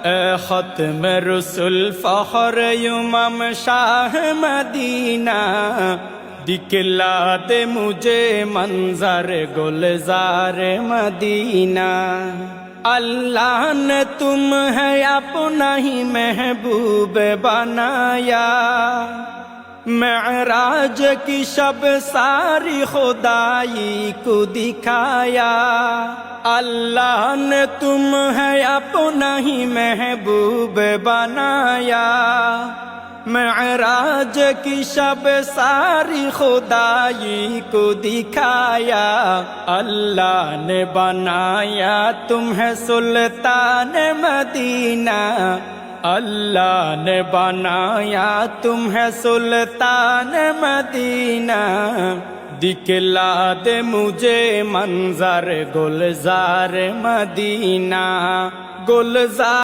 खत्म रसुल फखर इमाम शाह मदीना दिखला दे मुझे मंजर गुलजार मदीना। अल्लाह ने तुम है अपना ही महबूब बनाया, मेराज की शब सारी खुदाई को दिखाया। अल्लाह ने तुम है अपना ही महबूब बनाया, मेराज की शब सारी खुदाई को दिखाया। अल्लाह ने बनाया तुम्हें सुल्तान मदीना, अल्लाह ने बनाया तुम्हें सुल्तान मदीना। दिखला दे मुझे मंजर गुलजार मदीना, गुलजार